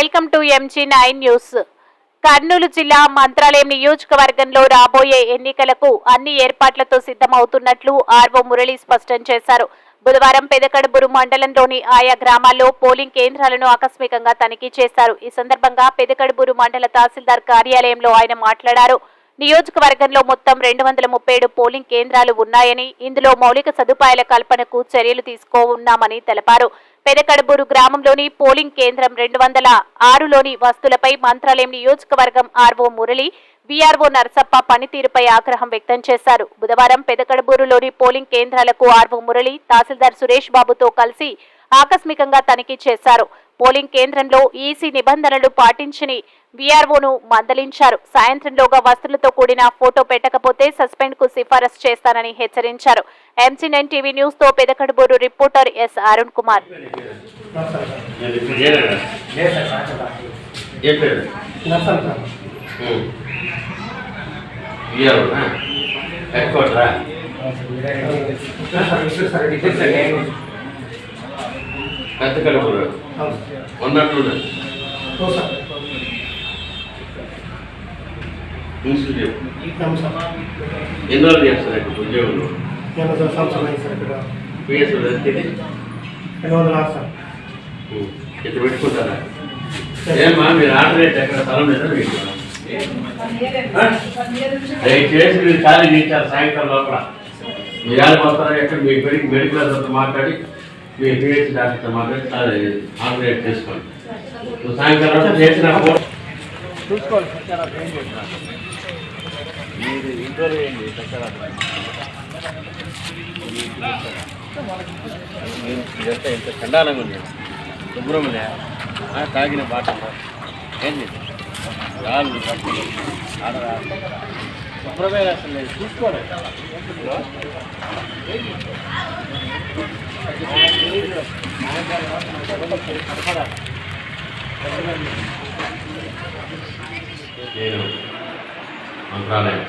Welcome to MG9 news. Kurnool జిల్లా మంత్రాలయం నియోజకవర్గంలో రాబోయే ఎన్నికలకు అన్ని ఏర్పాట్లతో సిద్ధమవుతున్నట్లు ఆర్వో మురళి స్పష్టం చేశారు. బుధవారం పెదకడుబూరు మండలంలోని ఆయా గ్రామాల్లో పోలింగ్ కేంద్రాలను ఆకస్మికంగా తనిఖీ చేశారు. ఈ సందర్భంగా పెదకడుబూరు మండల తహసీల్దార్ కార్యాలయంలో ఆయన మాట్లాడారు. నియోజకవర్గంలో మొత్తం 237 పోలింగ్ కేంద్రాలు ఉన్నాయని, ఇందులో మౌలిక సదుపాయాల కల్పనకు చర్యలు తీసుకోనున్నామని తెలిపారు. పెదకడుబూరు గ్రామంలోని పోలింగ్ కేంద్రం 206లోని వస్తువులపై మంత్రాలయం నియోజకవర్గం ఆర్వో మురళి, వీఆర్ఓ నరసప్ప పనితీరుపై ఆగ్రహం వ్యక్తం చేశారు. బుధవారం పెదకడుబూరులోని పోలింగ్ కేంద్రాలకు ఆర్వో మురళి తహసీల్దార్ సురేష్ బాబుతో కలిసి ఆకస్మికంగా తనిఖీ చేశారు. పోలింగ్ కేంద్రంలో ఈసీ నిబంధనలు పాటించని వీఆర్ఓను మందలించారు. సాయంత్రంలోగా వస్తువులతో కూడిన ఫోటో పెట్టకపోతే సస్పెండ్ కు సిఫారసు చేస్తానని హెచ్చరించారు. MG9 టీవీ న్యూస్ తో పెదకడుబూరు రిపోర్టర్ ఎస్ అరుణ్ కుమార్. ఎన్ని రోజులు చేస్తారు ఇక్కడ ఉద్యోగంలో? పిఎస్ ఎంత పెట్టుకుంటారా? ఏమా మీరు ఆర్డర్ అయితే ఎక్కడ స్థలం లేదా మీకు? దయచేసి మీరు ఖాళీ ఇచ్చారు సాయంత్రం లోపల. మీరు ఆడిపోతారా ఎక్కడ మీ మెడికల్ డాక్టర్తో మాట్లాడి మీ పిహెచ్ డాక్టర్తో మాట్లాడి ఆపరేట్ చేసుకోండి. సాయంకాలం చేసిన చూసుకోవాలి. మీరు ఇంటర్వ్యూ ఏంటి ఇదంతా ఎంత చండాలంగా ఉంది. శుభ్రములే తాగిన బాట ఏంది రాళ్ళు శుభ్రమే అసలు లేదు. చూసుకోవాలి. నేను మంత్రాలయం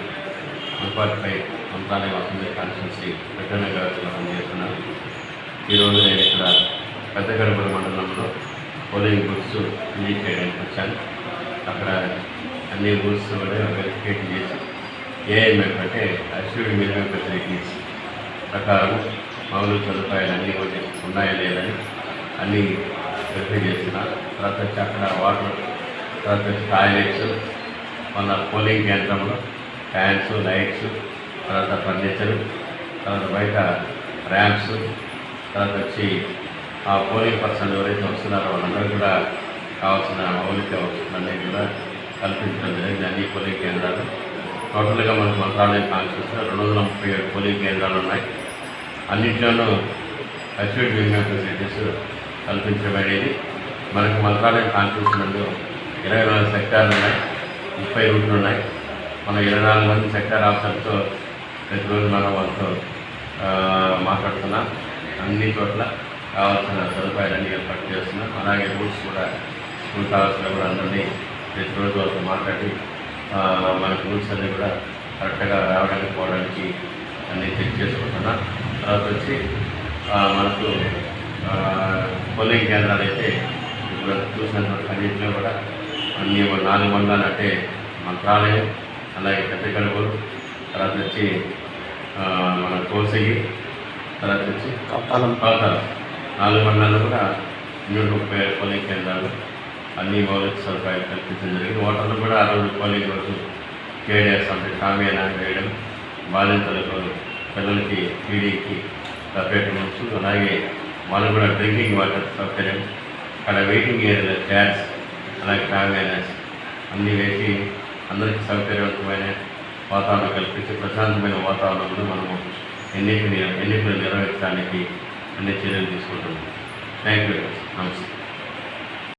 మున్సిపాలిటీపై మంత్రాలయం అసెంబ్లీ కాన్స్టిట్యున్సీ రిటర్నింగ్ వ్యవస్థలో పనిచేస్తున్నాను. ఈరోజు నేను ఇక్కడ పెద్దకడుబూరు మండలంలో పోలింగ్ బూత్స్ విజిట్ చేయడానికి వచ్చాను. అక్కడ అన్ని బూత్స్ కూడా వెరిఫికేట్ చేసి ఏఎంఎఫ్ అంటే అష్యూర్డ్ మినిమం ఫెసిలిటీస్ ప్రకారం మౌలిక సదుపాయాలు అన్నీ కూడా ఉన్నాయా లేదని అన్నీ వెరిఫై చేస్తున్నాను. తర్వాత వచ్చి అక్కడ వాటర్, తర్వాత వచ్చి టాయిలెట్స్, మన పోలింగ్ కేంద్రంలో ఫ్యాన్స్, లైట్స్, తర్వాత ఫర్నిచరు, తర్వాత బయట ర్యాంప్స్, తర్వాత వచ్చి ఆ పోలింగ్ పర్సన్ ఎవరైతే వస్తున్నారో వాళ్ళందరూ కూడా కావాల్సిన మౌలిక వసతులన్నీ కూడా కల్పించడం జరిగింది. అన్ని పోలింగ్ కేంద్రాలు టోటల్గా మనకు మంత్రాలయం కాన్స్టిట్యూన్సీలో 237 పోలింగ్ కేంద్రాలు ఉన్నాయి. అన్నింటిలోనూ అష్యూర్డ్ మినిమం ఫెసిలిటీస్ కల్పించబడేది. మనకు మంత్రాలయం కాన్స్టిట్యూన్సీలో 24 సెక్టార్లు ఉన్నాయి, 30 రూట్లు ఉన్నాయి. మనం 24 మంది సెక్టార్ ఆఫీసర్తో ప్రతిరోజు మనం వాళ్ళతో మాట్లాడుతున్నాం. అన్ని చోట్ల కావాల్సిన సదుపాయాలన్నీ ఏర్పాటు చేస్తున్నాం. అలాగే రూట్స్ కూడా స్కూల్ కావాల్సిన కూడా అందరినీ ప్రతిరోజు వాళ్ళతో మాట్లాడి మనకు రూట్స్ అన్నీ కూడా కరెక్ట్గా రావడానికి పోవడానికి అన్నీ చెక్ చేసుకుంటున్నాం. తర్వాత వచ్చి మనకు పోలింగ్ కేంద్రాలు అయితే ఇప్పుడు చూసినటువంటి అన్నింటిలో కూడా అన్ని 4 మండలాలు అంటే మంత్రాలయం, అలాగే పెద్దకడుబూరు, తర్వాత వచ్చి మన కోసగి, తర్వాత వచ్చి కాతాలం 4 మండలాలు కూడా 130 పోలింగ్ కేంద్రాలు అన్ని మౌలిక సదుపాయాలు కల్పించడం జరిగింది. ఓటర్లు కూడా ఆ రోజు పోలింగ్ రోజు కేడీఎస్ అంటే కామ్యానా వేయడం, బాలింతలకు పిల్లలకి పీడీకి సపరేట్ రూమ్స్, అలాగే వాళ్ళకు కూడా డ్రింకింగ్ వాటర్ సౌకర్యం, అక్కడ వెయిటింగ్ ఏరియాలో చైర్స్, అలాగే కామ్యానాస్ అన్నీ వేసి అందరికీ సౌకర్యవంతమైన వాతావరణం కల్పించి ప్రశాంతమైన వాతావరణంలో మనము ఎన్నికలు నిర్వహించడానికి అన్ని చర్యలు తీసుకుంటున్నాం. Thank you. నమస్తే.